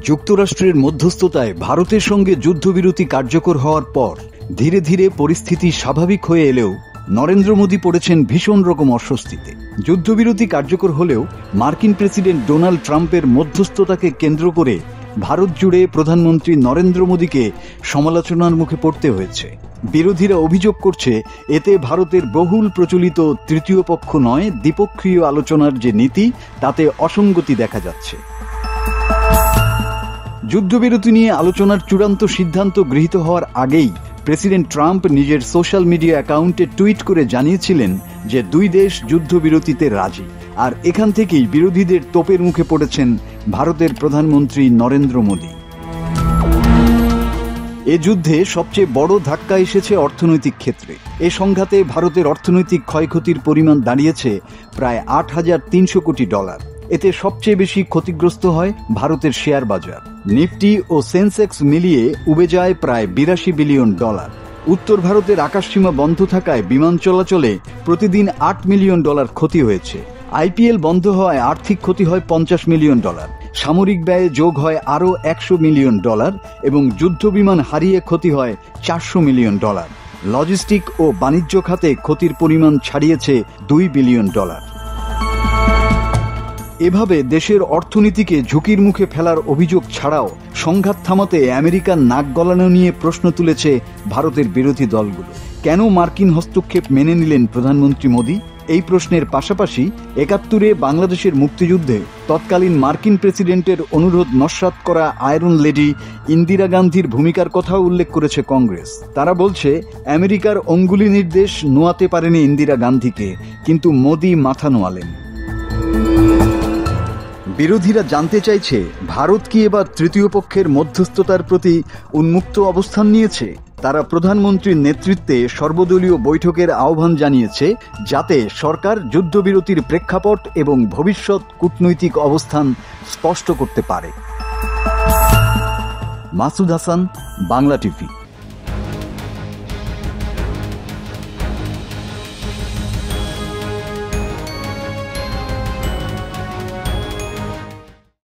যুক্তরাষ্ট্রের মধ্যস্থতায় ভারতের সঙ্গে যুদ্ধবিরতি কার্যকর হওয়ার পর ধীরে ধীরে পরিস্থিতি স্বাভাবিক হয়ে এলেও নরেন্দ্র মোদী পড়েছেন ভীষণ রকম অস্বস্তিতে। যুদ্ধবিরতি কার্যকর হলেও মার্কিন প্রেসিডেন্ট ডোনাল্ড ট্রাম্পের মধ্যস্থতাকে কেন্দ্র করে ভারত জুড়ে প্রধানমন্ত্রী নরেন্দ্র মোদীকে সমালোচনার মুখে পড়তে হয়েছে। বিরোধীরা অভিযোগ করছে, এতে ভারতের বহুল প্রচলিত তৃতীয় পক্ষ নয় দ্বিপক্ষীয় আলোচনার যে নীতি, তাতে অসঙ্গতি দেখা যাচ্ছে। যুদ্ধবিরতি নিয়ে আলোচনার চূড়ান্ত সিদ্ধান্ত গৃহীত হওয়ার আগেই প্রেসিডেন্ট ট্রাম্প নিজের সোশ্যাল মিডিয়া অ্যাকাউন্টে টুইট করে জানিয়েছিলেন যে দুই দেশ যুদ্ধবিরতিতে রাজি। আর এখান থেকেই বিরোধীদের তোপের মুখে পড়েছেন ভারতের প্রধানমন্ত্রী নরেন্দ্র মোদী। এ যুদ্ধে সবচেয়ে বড় ধাক্কা এসেছে অর্থনৈতিক ক্ষেত্রে। এ সংঘাতে ভারতের অর্থনৈতিক ক্ষয়ক্ষতির পরিমাণ দাঁড়িয়েছে প্রায় $8,300 কোটি। এতে সবচেয়ে বেশি ক্ষতিগ্রস্ত হয় ভারতের শেয়ার বাজার। নিফটি ও সেন্সেক্স মিলিয়ে উবে যায় প্রায় $82 বিলিয়ন। উত্তর ভারতের আকাশসীমা বন্ধ থাকায় বিমান চলাচলে প্রতিদিন $8 মিলিয়ন ক্ষতি হয়েছে। আইপিএল বন্ধ হওয়ায় আর্থিক ক্ষতি হয় $50 মিলিয়ন। সামরিক ব্যয়ে যোগ হয় আরও $100 মিলিয়ন এবং যুদ্ধ বিমান হারিয়ে ক্ষতি হয় $400 মিলিয়ন। লজিস্টিক ও বাণিজ্য খাতে ক্ষতির পরিমাণ ছাড়িয়েছে $2 বিলিয়ন। এভাবে দেশের অর্থনীতিকে ঝুঁকির মুখে ফেলার অভিযোগ ছাড়াও সংঘাত থামাতে আমেরিকার নাক গলানো নিয়ে প্রশ্ন তুলেছে ভারতের বিরোধী দলগুলো। কেন মার্কিন হস্তক্ষেপ মেনে নিলেন প্রধানমন্ত্রী মোদী? এই প্রশ্নের পাশাপাশি ৭১-এ বাংলাদেশের মুক্তিযুদ্ধে তৎকালীন মার্কিন প্রেসিডেন্টের অনুরোধ নস্যাৎ করা আয়রন লেডি ইন্দিরা গান্ধীর ভূমিকার কথাও উল্লেখ করেছে কংগ্রেস। তারা বলছে, আমেরিকার অঙ্গুলি নির্দেশ নোয়াতে পারেনি ইন্দিরা গান্ধীকে, কিন্তু মোদী মাথা নোয়ালেন। বিরোধীরা জানতে চাইছে, ভারত কি এবার তৃতীয় পক্ষের মধ্যস্থতার প্রতি উন্মুক্ত অবস্থান নিয়েছে? তারা প্রধানমন্ত্রীর নেতৃত্বে সর্বদলীয় বৈঠকের আহ্বান জানিয়েছে, যাতে সরকার যুদ্ধবিরতির প্রেক্ষাপট এবং ভবিষ্যৎ কূটনৈতিক অবস্থান স্পষ্ট করতে পারে। মাসুদ হাসান, বাংলা টিভি।